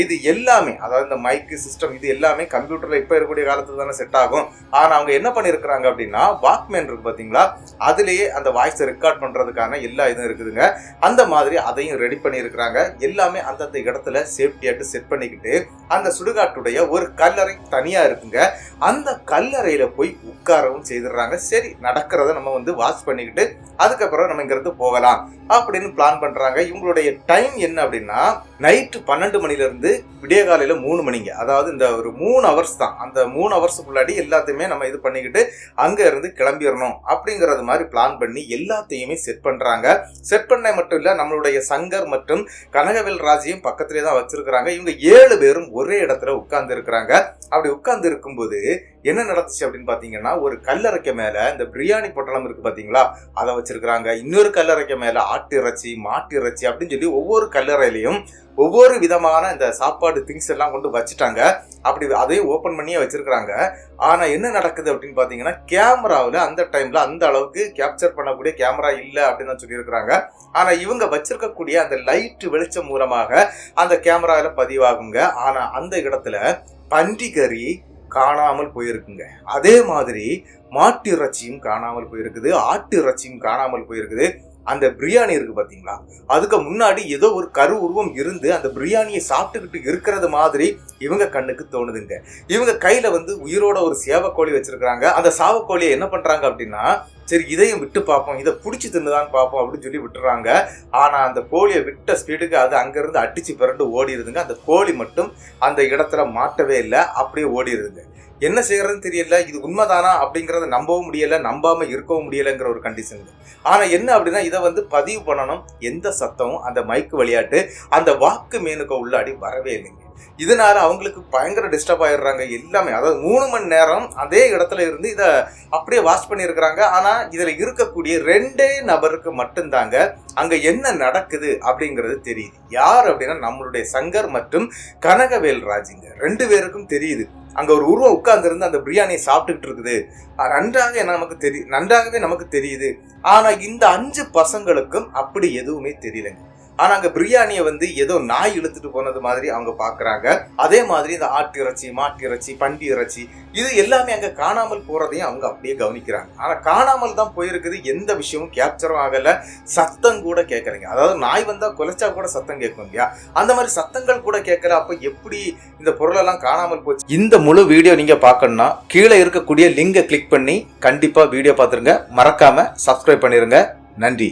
இது எல்லாமே அதாவது இந்த மைக்கு சிஸ்டம் இது எல்லாமே கம்ப்யூட்டர்ல இப்ப இருக்கக்கூடிய காலத்துல தானே செட் ஆகும். ஆனா அவங்க என்ன பண்ணிருக்கிறாங்க அப்படின்னா வாக்மேன் இருக்கு பாத்தீங்களா, அதுலயே அந்த வாய்ஸை ரெக்கார்ட் பண்றதுக்கான எல்லா இதுவும் இருக்குதுங்க. அந்த மாதிரி அதையும் ரெடி பண்ணி இருக்கிறாங்க. எல்லாமே அந்தந்த இடத்துல சேஃப்டியாட்டு செட் பண்ணிக்கிட்டு அந்த சுடுகாட்டுடைய ஒரு கல்லறை தனியா இருக்குங்க. அந்த கல்லறையில போய் உட்காரவும் செய்திடுறாங்க. சரி நடக்கிறத நம்ம வாட்ச் பண்ணிக்கிட்டு அதுக்கப்புறம் நம்ம இங்கிருந்து போகலாம் அப்படின்னு பிளான் பண்றாங்க. இவங்களுடைய டைம் என்ன அப்படின்னா நைட்டு 12 மணில இருந்து விடிய காலையில 3 மணிங்க. அதாவது இந்த ஒரு 3 ஹவர்ஸ் தான். அந்த 3 ஹவர்ஸுக்குள்ளாடி எல்லாத்தையுமே நம்ம இது பண்ணிக்கிட்டு அங்க இருந்து கிளம்பிடணும் அப்படிங்கறது மாதிரி பிளான் பண்ணி எல்லாத்தையுமே செட் பண்றாங்க. செட் பண்ண மட்டும் இல்ல, நம்மளுடைய சங்கர் மற்றும் கனகவேல் ராஜையும் பக்கத்திலே தான் வச்சிருக்கிறாங்க. இவங்க 7 பேரும் ஒரே இடத்துல உட்கார்ந்து இருக்கிறாங்க. அப்படி உட்கார்ந்து இருக்கும்போது என்ன நடந்துச்சு அப்படின்னு பாத்தீங்கன்னா, ஒரு கல்லறைக்கு மேல இந்த பிரியாணி பொட்டலம் இருக்கு பாத்தீங்களா, அதை வச்சிருக்கிறாங்க. இன்னொரு கல்லறைக்கு மேல ஆட்டு இறைச்சி, மாட்டு இறைச்சி அப்படின்னு சொல்லி ஒவ்வொரு கல்லறையிலையும் ஒவ்வொரு விதமான இந்த சாப்பாடு திங்ஸ் எல்லாம் கொண்டு வச்சுட்டாங்க. அப்படி அதையும் ஓபன் பண்ணியே வச்சிருக்கிறாங்க. ஆனா என்ன நடக்குது அப்படின்னு பாத்தீங்கன்னா, கேமராவில் அந்த டைம்ல அந்த அளவுக்கு கேப்சர் பண்ணக்கூடிய கேமரா இல்லை அப்படின்னு தான் சொல்லியிருக்கிறாங்க. ஆனா இவங்க வச்சிருக்கக்கூடிய அந்த லைட் வெளிச்சம் மூலமாக அந்த கேமராவில பதிவாகுங்க. ஆனா அந்த இடத்துல பன்றிக்கறி காணாமல் போயிருக்குங்க. அதே மாதிரி மாட்டு இறைச்சியும் காணாமல் போயிருக்குது, ஆட்டு இறைச்சியும் காணாமல் போயிருக்குது. அந்த பிரியாணி இருக்கு பாத்தீங்களா, அதுக்கு முன்னாடி ஏதோ ஒரு கரு உருவம் இருந்து அந்த பிரியாணியை சாப்பிட்டுக்கிட்டு இருக்கிறது மாதிரி இவங்க கண்ணுக்கு தோணுதுங்க. இவங்க கையில உயிரோட ஒரு சேவக்கோழி வச்சிருக்காங்க. அந்த சாவக்கோழியை என்ன பண்றாங்க அப்படின்னா, சரி இதையும் விட்டு பார்ப்போம், இதை பிடிச்சி தின்னுதான் பார்ப்போம் அப்படின்னு சொல்லி விட்டுறாங்க. ஆனா அந்த கோழியை விட்ட ஸ்பீடுக்கு அது அங்கிருந்து அடிச்சு பிறண்டு ஓடிடுதுங்க. அந்த கோழி மட்டும் அந்த இடத்துல மாட்டவே இல்லை, அப்படியே ஓடிடுதுங்க. என்ன செய்யறதுன்னு தெரியல. இது உண்மைதானா அப்படிங்கறத நம்பவும் முடியல, நம்பாம இருக்கவும் முடியலங்கிற ஒரு கண்டிஷன். ஆனா என்ன அப்படின்னா, இதை பதிவு பண்ணணும். எந்த சத்தமும் அந்த மைக்கு விளையாட்டு அந்த வாக்கு மேனுக்கு உள்ளாடி வரவே இல்லைங்க. இதனால அவங்களுக்கு பயங்கர டிஸ்டர்ப் ஆயிடுறாங்க எல்லாமே. அதாவது 3 மணி நேரம் அதே இடத்துல இருந்து இதை அப்படியே வாட்ச் பண்ணியிருக்கிறாங்க. ஆனா இதுல இருக்கக்கூடிய 2 நபருக்கு மட்டும்தாங்க அங்க என்ன நடக்குது அப்படிங்கிறது தெரியுது. யார் அப்படின்னா நம்மளுடைய சங்கர் மற்றும் கனகவேல் ராஜுங்க. 2 பேருக்கும் தெரியுது அங்க ஒரு உருவம் உட்கார்ந்து இருந்து அந்த பிரியாணியை சாப்பிட்டுக்கிட்டு இருக்குது. நன்றாகவே நமக்கு தெரியுது. ஆனா இந்த 5 பசங்களுக்கும் அப்படி எதுவுமே தெரியலங்க. ஆனா அங்க பிரியாணியை ஏதோ நாய் இழுத்துட்டு போனது மாதிரி அவங்க பாக்குறாங்க. அதே மாதிரி இந்த ஆட்டு இறைச்சி, மாட்டு இறைச்சி, பண்டி இறைச்சி இது எல்லாமே அங்க காணாமல் போறதையும் அவங்க அப்படியே கவனிக்கிறாங்க. ஆனா காணாமல் தான் போயிருக்குது. எந்த விஷயமும் கேப்சரும் ஆகல, சத்தம் கூட கேட்கறீங்க. அதாவது நாய் வந்தா குலைச்சா கூட சத்தம் கேட்கும் இல்லையா, அந்த மாதிரி சத்தங்கள் கூட கேட்கல. அப்ப எப்படி இந்த பொருள் எல்லாம் காணாமல் போச்சு? இந்த முழு வீடியோ நீங்க பார்க்கணும்னா கீழே இருக்கக்கூடிய லிங்கை கிளிக் பண்ணி கண்டிப்பா வீடியோ பார்த்துருங்க. மறக்காம சப்ஸ்கிரைப் பண்ணிருங்க. நன்றி.